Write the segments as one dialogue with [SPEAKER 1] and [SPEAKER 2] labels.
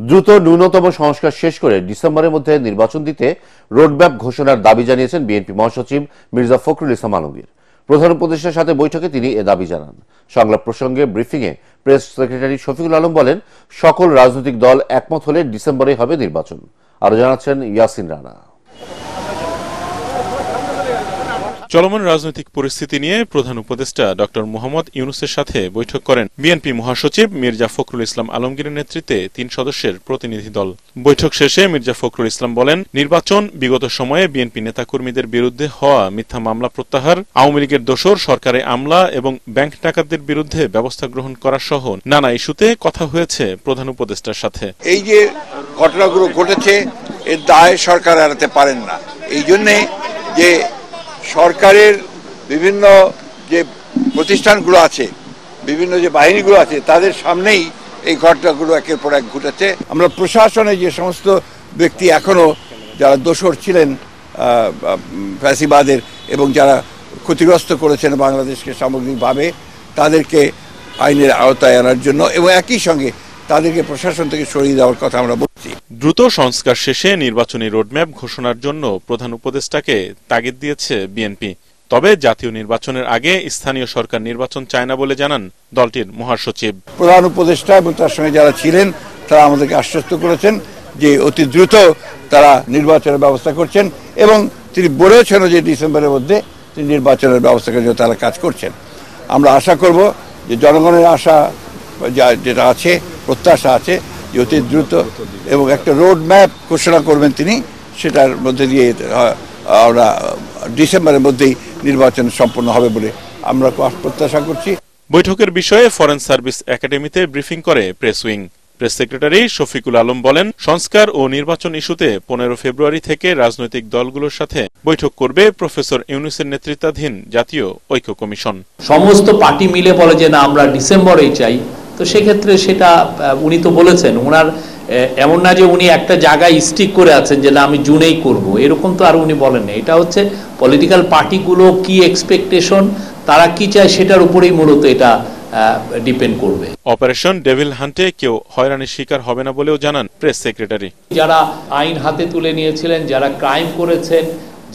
[SPEAKER 1] দ্রুত ন্যূনতম সংস্কার শেষ করে ডিসেম্বরের মধ্যে নির্বাচন দিতে রোডম্যাপ ঘোষণার দাবি জানিয়েছেন বিএনপি মহাসচিব মির্জা ফখরুল ইসলাম আলমগীর। প্রধান উপদেষ্টার সাথে বৈঠকে তিনি এ দাবি জানান। সংলাপ প্রসঙ্গে ব্রিফিংয়ে প্রেস সেক্রেটারি শফিকুল আলম বলেন, সকল রাজনৈতিক দল একমত হলে ডিসেম্বরে হবে নির্বাচন। আরো জানাচ্ছেন ইয়াসিন রানা।
[SPEAKER 2] চলমান রাজনৈতিক পরিস্থিতি নিয়ে প্রধান উপদেষ্টা ডক্টর মোহাম্মদ ইউনূসের সাথে বৈঠক করেন বিএনপি মহাসচিব মির্জা ফখরুল ইসলাম আলমগীরের নেতৃত্বে 3 সদস্যের প্রতিনিধি দল। বৈঠক শেষে মির্জা ফখরুল ইসলাম বলেন, নির্বাচন বিগত সময়ে বিএনপি নেতাকর্মীদের বিরুদ্ধে হওয়া মিথ্যা মামলা প্রত্যাহার, আওয়ামী লীগের দোসর সরকারে আমলা এবং ব্যাংক ডাকাতদের বিরুদ্ধে ব্যবস্থা গ্রহণ করা সহ নানা ইস্যুতে কথা হয়েছে প্রধান উপদেষ্টার সাথে।
[SPEAKER 3] এই যে ঘটনাগুলো ঘটেছে এর দায় সরকার এড়াতে পারেন না। এই জন্যে যে সরকারের বিভিন্ন যে প্রতিষ্ঠানগুলো আছে, বিভিন্ন যে বাহিনীগুলো আছে, তাদের সামনেই এই ঘটনাগুলো একের পর এক ঘটেছে। আমরা প্রশাসনে যে সমস্ত ব্যক্তি এখনো যারা দোষর ছিলেন ফ্যাসিবাদের এবং যারা ক্ষতিগ্রস্ত করেছেন বাংলাদেশকে সামগ্রিকভাবে, তাদেরকে আইনের আওতায় আনার জন্য এবং একই সঙ্গে তাদেরকে প্রশাসন থেকে সরিয়ে দেওয়ার কথা আমরা বলছি।
[SPEAKER 2] দ্রুত সংস্কার শেষে নির্বাচনী রোডম্যাপ ঘোষণার জন্য প্রধান উপদেষ্টাকে তাগিদ দিয়েছে বিএনপি। তবে জাতীয় নির্বাচনের আগে স্থানীয় সরকার নির্বাচন চায় না বলে জানান দলটির মহাসচিব।
[SPEAKER 3] প্রধান উপদেষ্টা এবং তার সঙ্গে যারা ছিলেন তারা আমাদেরকে আশ্বস্ত করেছেন যে অতি দ্রুত তারা নির্বাচনের ব্যবস্থা করছেন এবং তিনি বলেছেন যে ডিসেম্বরের মধ্যে তিনি নির্বাচনের ব্যবস্থা করার জন্য তারা কাজ করছেন। আমরা আশা করব যে জনগণের আশা যেটা আছে, প্রত্যাশা আছে যে অতি দ্রুত এবং একটা রোড ম্যাপ ঘোষণা করবেন তিনি, সেটার মধ্যে দিয়ে আমরা ডিসেম্বরের মধ্যেই নির্বাচন সম্পন্ন হবে বলে আমরা প্রত্যাশা করছি।
[SPEAKER 2] বৈঠকের বিষয়ে ফরেন সার্ভিস একাডেমিতে ব্রিফিং করে press wing. Press secretary Shafiqul Alam বলেন, সংস্কার ও নির্বাচন ইস্যুতে 15 ফেব্রুয়ারি থেকে রাজনৈতিক দলগুলোর সাথে বৈঠক করবে প্রফেসর ইউনূসের নেতৃত্বাধীন জাতীয় ঐক্য কমিশন।
[SPEAKER 4] সমস্ত পার্টি মিলে বলে যে না আমরা ডিসেম্বরেই চাই, তো সেক্ষেত্রে সেটা উনি তো বলেছেন, ওনার এমন না যে উনি একটা জায়গায় স্টিক করে আছেন যে না আমি জুনেই করব, এরকম তো আর উনি বলেন না। এটা হচ্ছে পলিটিক্যাল পার্টিগুলো কি এক্সপেকটেশন, তারা কি চায় সেটার উপরেই মূলত এটা ডিপেন্ড করবে।
[SPEAKER 2] অপারেশন ডেভিল হান্টে কেউ হয়রানির শিকার হবে না বলেও জানান প্রেস সেক্রেটারি।
[SPEAKER 4] যারা আইন হাতে তুলে নিয়েছিলেন, যারা ক্রাইম করেছেন,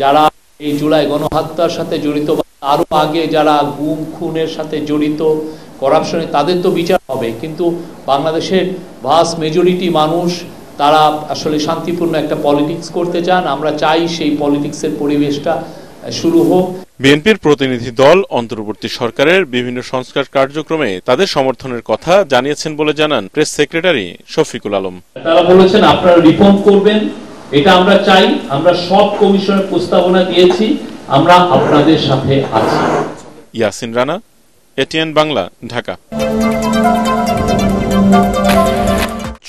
[SPEAKER 4] যারা এই জুলাই গণহত্যার সাথে জড়িত, আরো আগে যারা গুম খুনের সাথে জড়িত, করাপশনে, তাদের তো বিচার হবে। কিন্তু বাংলাদেশের ভাস্ট মেজরিটি মানুষ তারা আসলে শান্তিপূর্ণ একটা পলিটিক্স করতে চান। আমরা চাই সেই পলিটিক্সের পরিবেশটা শুরু হোক।
[SPEAKER 2] বিএনপির প্রতিনিধি দল অন্তর্বর্তী সরকারের বিভিন্ন সংস্কার কার্যক্রমে তাদের সমর্থনের কথা জানিয়েছেন বলে জানান প্রেস সেক্রেটারি শফিকুল আলম।
[SPEAKER 4] তারা বলেছেন আপনারা রিফর্ম করবেন, এটা আমরা চাই, আমরা সব কমিশনের প্রস্তাবনা দিয়েছি, আমরা আপনাদের সাথে আছি।
[SPEAKER 2] ইয়াসিন রানা, এটিএন বাংলা, ঢাকা।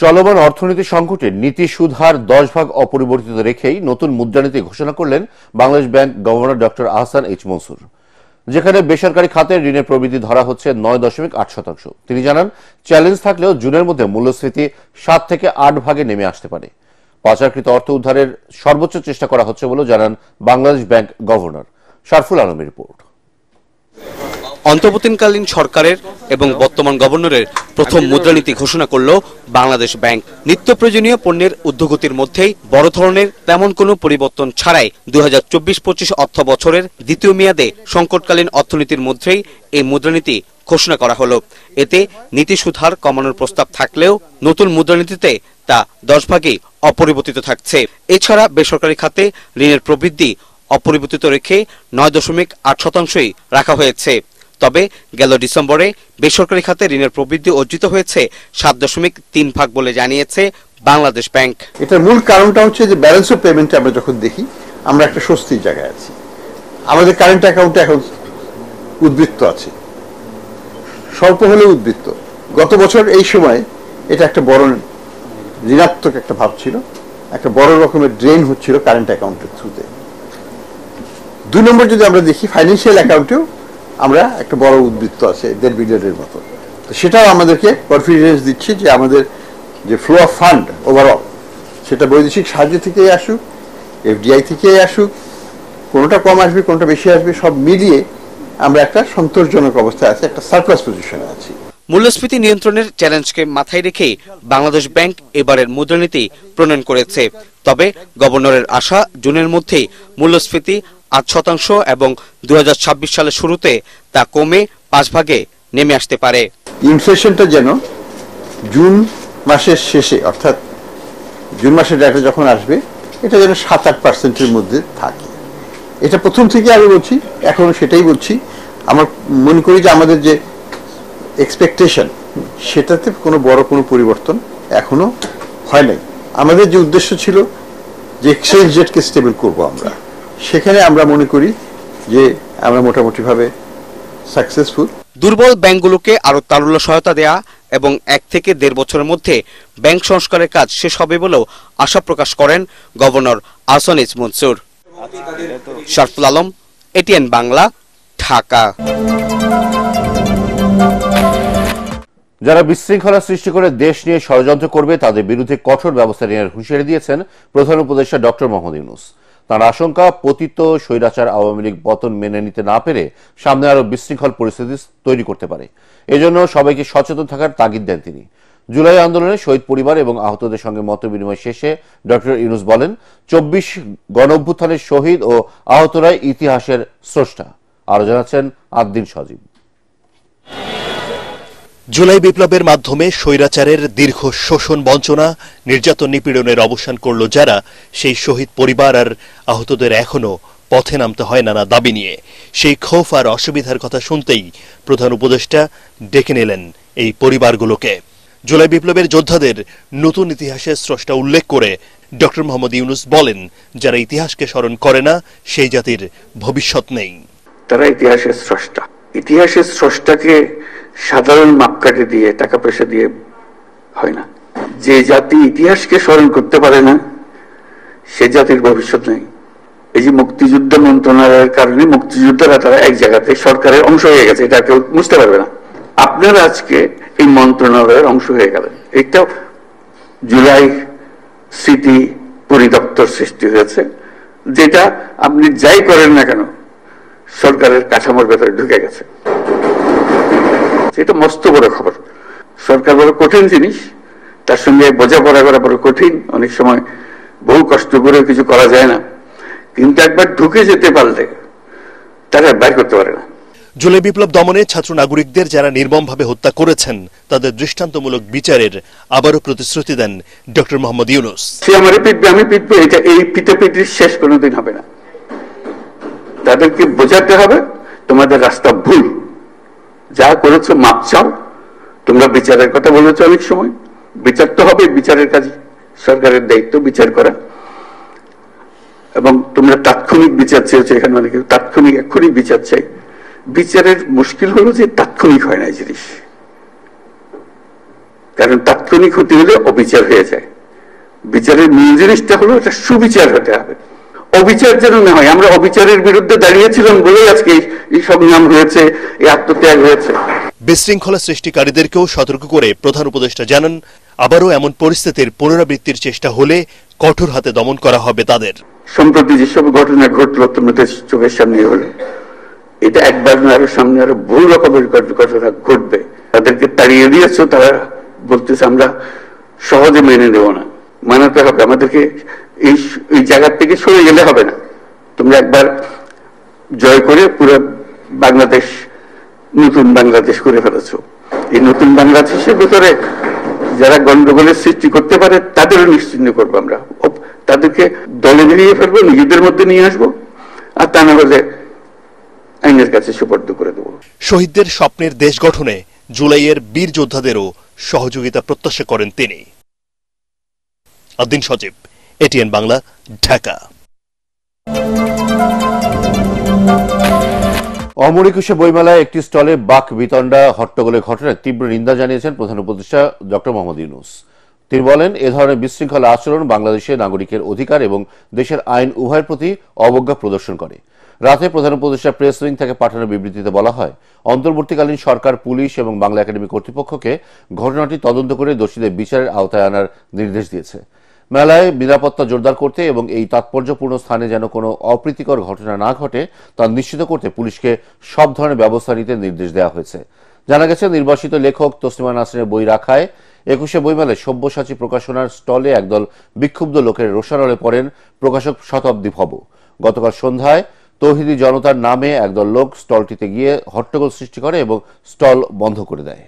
[SPEAKER 1] চলমান অর্থনীতি সংকটে নীতি সুদ হার 10% অপরিবর্তিত রেখেই নতুন মুদ্রানীতি ঘোষণা করলেন Bangladesh bank governor doctor Ahsan H Mansur, যেখানে বেসরকারি খাতে ঋণের প্রবৃদ্ধি ধরা হচ্ছে 9.8%। তিনি জানান, চ্যালেঞ্জ থাকলেও জুনের মধ্যে মূল্যস্ফীতি 7 থেকে 8 ভাগে নেমে আসতে পারে। পাচারকৃত অর্থ উদ্ধারের সর্বোচ্চ চেষ্টা করা হচ্ছে বলে জানান বাংলাদেশ ব্যাংক গভর্নর। শারফুল আলমের রিপোর্ট।
[SPEAKER 5] অন্তর্বর্তীকালীন সরকারের এবং বর্তমান গভর্নরের প্রথম মুদ্রানীতি ঘোষণা করল বাংলাদেশ ব্যাংক। নিত্য প্রয়োজনীয় পণ্যের ঊর্ধ্বগতির মধ্যেই বড় ধরনের তেমন কোনো পরিবর্তন ছাড়াই 2024-25 অর্থ বছরের দ্বিতীয় মেয়াদে সংকটকালীন অর্থনীতির মধ্যেই এই মুদ্রানীতি ঘোষণা করা হলো। এতে নীতি সুদ হার কমানোর প্রস্তাব থাকলেও নতুন মুদ্রানীতিতে তা 10 ভাগেই অপরিবর্তিত থাকছে। এছাড়া বেসরকারি খাতে ঋণের প্রবৃদ্ধি অপরিবর্তিত রেখে 9.8%ই রাখা হয়েছে। তবে গেল ডিসেম্বরে বেসরকারি খাতে ঋণের প্রবৃদ্ধি অর্জিত হয়েছে 7.3 ভাগ বলে জানিয়েছে বাংলাদেশ ব্যাংক।
[SPEAKER 6] এটার মূল কারণটা হচ্ছে যে ব্যালেন্স অফ পেমেন্টে আমরা যখন দেখি আমরা একটা স্বস্তির জায়গায় আছি। আমাদের কারেন্ট অ্যাকাউন্টে এখন উদ্বৃত্ত আছে, স্বল্প হলেও উদ্বৃত্ত। গত বছর এই সময় এটা একটা বড় ঋণাত্মক একটা ভাব ছিল, একটা বড় রকমের ড্রেন হচ্ছিল কারেন্ট অ্যাকাউন্টের থ্রুতে। 2 নম্বর যদি আমরা দেখি ফাইন্যান্সিয়াল অ্যাকাউন্টেও আমরা একটা বড় উদ্বৃত্ত আছে 1.5 বিলিয়নের মতো। তো সেটাও আমাদেরকে কনফিডেন্স দিচ্ছে যে আমাদের যে ফ্লো অফ ফান্ড ওভারঅল, সেটা বৈদেশিক সাহায্য থেকেই আসুক, এফডিআই থেকেই আসুক, কোনোটা কম আসবে কোনোটা বেশি আসবে, সব মিলিয়ে আমরা একটা সন্তোষজনক অবস্থায় আছি, একটা সারপ্লাস পজিশনে আছি।
[SPEAKER 5] মূল্যস্ফীতি নিয়ন্ত্রণের চ্যালেঞ্জকে মাথায় রেখে বাংলাদেশ ব্যাংক এবারের মুদ্রানীতি প্রণয়ন করেছে। তবে গভর্নরের আশা জুনের মধ্যেই মূল্যস্ফীতি 8% এবং 2026 সালের শুরুতে তা কমে 5 ভাগে নেমে আসতে পারে।
[SPEAKER 6] ইনফ্লেশনটা যেন জুন মাসের শেষে, অর্থাৎ জুন মাসের ডাটা যখন আসবে, এটা যেন 7-8%-এর মধ্যে থাকে। এটা প্রথম থেকে আমি বলছি, এখনো সেটাই বলছি। আমার মনে করি যে আমাদের যে এক্সপেকটেশন, সেটাতে বড় কোনো পরিবর্তন এখনো হয় নাই। আমাদের যে উদ্দেশ্য ছিল যে এক্সচেঞ্জ রেটকে স্টেবল করব, আমরা সেখানে আমরা মনে করি যে আমরা মোটামুটিভাবে সাকসেসফুল।
[SPEAKER 5] দুর্বল ব্যাংকগুলোকে আরো তারল্য সহায়তা দেয়া এবং 1 থেকে 1.5 বছরের মধ্যে ব্যাংক সংস্কারের কাজ শেষ হবে বলেও আশা প্রকাশ করেন governor Ahsan H Mansur. Sharful Alam, ATN Bangla, Dhaka.
[SPEAKER 1] যারা বিশৃঙ্খলা সৃষ্টি করে দেশ নিয়ে ষড়যন্ত্র করবে তাদের বিরুদ্ধে কঠোর ব্যবস্থা নেওয়ার হুঁশিয়ারি দিয়েছেন প্রধান উপদেষ্টা ডক্টর মোহাম্মদ ইউনূস। তার আশঙ্কা, পতিত স্বৈরাচার আওয়ামী লীগ পতন মেনে নিতে না পেরে সামনে আরো বিশৃঙ্খল পরিস্থিতি তৈরি করতে পারে। এজন্য সবাইকে সচেতন থাকার তাগিদ দেন তিনি। জুলাই আন্দোলনে শহীদ পরিবার এবং আহতদের সঙ্গে মত বিনিময় শেষে ডক্টর ইউনূস বলেন, 24 গণঅভ্যুত্থানের শহীদ ও আহতরাই ইতিহাসের স্রষ্টা। আরো জানাচ্ছেন আদ্দিন সজীব।
[SPEAKER 7] জুলাই বিপ্লবের মাধ্যমে স্বৈরাচারের দীর্ঘ শোষণ, বঞ্চনা, নির্যাতন, নিপীড়নের অবসান করল যারা, সেই শহীদ পরিবার আর আহতদের এখনো পথে নামতে হয় নানা দাবি নিয়ে। সেই ক্ষোভ আর অসুবিধার কথা শুনতেই প্রধান উপদেষ্টা ডেকে নিলেন এই পরিবারগুলোকে। জুলাই বিপ্লবের যোদ্ধাদের নতুন ইতিহাসের স্রষ্টা উল্লেখ করে ডক্টর মোহাম্মদ ইউনূস বলেন, যারা ইতিহাসকে স্মরণ করে না সেই জাতির ভবিষ্যৎ নেই।
[SPEAKER 8] তারা ইতিহাসের স্রষ্টা। ইতিহাসের স্রষ্টাকে সাধারণ মাপকাঠি দিয়ে, টাকা পয়সা দিয়ে হয় না। যে জাতি ইতিহাসকে স্মরণ করতে পারে না সে জাতির ভবিষ্যৎ নেই। এই যে মুক্তিযুদ্ধ মন্ত্রণালয়ের কারণে মুক্তিযোদ্ধারা তারা এক জায়গাতে সরকারের অংশ হয়ে গেছে, এটা কেউ বুঝতে পারবে না। আপনারা আজকে এই মন্ত্রণালয়ের অংশ হয়ে গেলেন। এটা জুলাই স্মৃতি পরিদপ্তর সৃষ্টি হয়েছে, যেটা আপনি যাই করেন না কেন সরকারের কাঠামোর ভেতরে ঢুকে গেছে। এটা মস্ত বড় খবর। সরকার বড় কঠিন জিনিস, তার সঙ্গে বোঝাপড়া করা বড় কঠিন। অনেক সময় বহু কষ্ট করে কিছু করা যায় না, কিন্তু একবার ঢুকে যেতে পারলে তারা বাইর করতে পারে না।
[SPEAKER 7] জুলাই বিপ্লব দমনে ছাত্র নাগরিকদের যারা নির্মমভাবে হত্যা করেছেন তাদের দৃষ্টান্তমূলক বিচারের আবারও প্রতিশ্রুতি দেন ডক্টর মোহাম্মদ ইউনূস।
[SPEAKER 8] সে আমারে পিটবে, আমি পিটবো, এটা এই পিটাপিটির শেষ কোনোদিন হবে না। তাদেরকে বোঝাতে হবে তোমাদের রাস্তা ভুল, যা করেছো মাপ চাও। তোমরা বিচারের কথা বলেছো, অনেক সময় বিচার তো হবে, বিচারের কাজ সরকারের দায়িত্ব বিচার করা। এবং তোমরা তাৎক্ষণিক বিচার চেয়েছো, এখানে অনেকে তাৎক্ষণিক এক্ষুনি বিচার চাই। বিচারের মুশকিল হলো যে তাৎক্ষণিক হয় না এই জিনিস, কারণ তাৎক্ষণিক হতে হলে অবিচার হয়ে যায়। বিচারের মূল জিনিসটা হলো এটা সুবিচার হতে হবে, অবিচার যেন না হয়। আমরা অবিচারের বিরুদ্ধে দাঁড়িয়েছিলাম বলেই আজকে এই সংগ্রাম হয়েছে, এই আত্মত্যাগ হয়েছে।
[SPEAKER 7] বিশৃঙ্খলা সৃষ্টিকারীদেরকেও সতর্ক করে প্রধান উপদেষ্টা জানান, আবারও এমন পরিস্থিতির পুনরাবৃত্তির চেষ্টা হলে কঠোর হাতে দমন করা হবে তাদের।
[SPEAKER 8] সম্প্রতি যেসব ঘটনা ঘটলো তোমাদের চোখের সামনে হলো, এটা একবার না, আরো সামনে আরো বহু রকমের ঘটনা ঘটবে। তাদেরকে তাড়িয়ে দিয়েছ, তারা বলতেছে আমরা সহজে মেনে নেব না। মানাতে হবে আমাদেরকে, এই জায়গা থেকে সরে গেলে হবে না। তোমরা একবার জয় করে পুরো বাংলাদেশ নতুন বাংলাদেশ করে ফেলেছো। এই নতুন বাংলাদেশের ভিতরে যারা গন্ডগোলের সৃষ্টি করতে পারে তাদেরও নিশ্চিহ্ন করবো আমরা। তাদেরকে দলে মিলিয়ে ফেলবো, নিজেদের মধ্যে নিয়ে আসবো, আর তা না হলে আইনের কাছে সুপর্দ করে দেব।
[SPEAKER 7] শহীদদের স্বপ্নের দেশ গঠনে জুলাইয়ের বীর যোদ্ধাদেরও সহযোগিতা প্রত্যাশা করেন তিনি। আদ্দিন সজীব, এটিএন বাংলা, ঢাকা।
[SPEAKER 1] অমর একুশে বইমেলায় একটি স্টলে বাক বিতণ্ডা হট্টগোলের ঘটনায় তীব্র নিন্দা জানিয়েছেন প্রধান উপদেষ্টা ডক্টর মোহাম্মদ ইউনূস। তিনি বলেন, এ ধরনের বিশৃঙ্খলা আচরণ বাংলাদেশের নাগরিকের অধিকার এবং দেশের আইন উভয়ের প্রতি অবজ্ঞা প্রদর্শন করে। রাতে প্রধান উপদেষ্টা প্রেস উইং থেকে পাঠানো বিবৃতিতে বলা হয়, অন্তর্বর্তীকালীন সরকার, পুলিশ এবং বাংলা একাডেমি কর্তৃপক্ষকে ঘটনাটি তদন্ত করে দোষীদের বিচারের আওতায় আনার নির্দেশ দিয়েছে। মেলায় নিরাপত্তা জোরদার করতে এবং এই তাৎপর্যপূর্ণ স্থানে যেন কোনো অপ্রীতিকর ঘটনা না ঘটে তা নিশ্চিত করতে পুলিশকে সব ধরনের ব্যবস্থা নিতে নির্দেশ দেওয়া হয়েছে। জানা গেছে, নির্বাসিত লেখক তসলিমা নাসরিনের বই রাখায় 21শে বইমেলায় সব্যসাচী প্রকাশনার স্টলে একদল বিক্ষুব্ধ লোকের রোষানলে পড়েন প্রকাশক শতাব্দী ভব। গতকাল সন্ধ্যায় তৌহিদি জনতার নামে একদল লোক স্টলটিতে গিয়ে হট্টগোল সৃষ্টি করে এবং স্টল বন্ধ করে দেয়।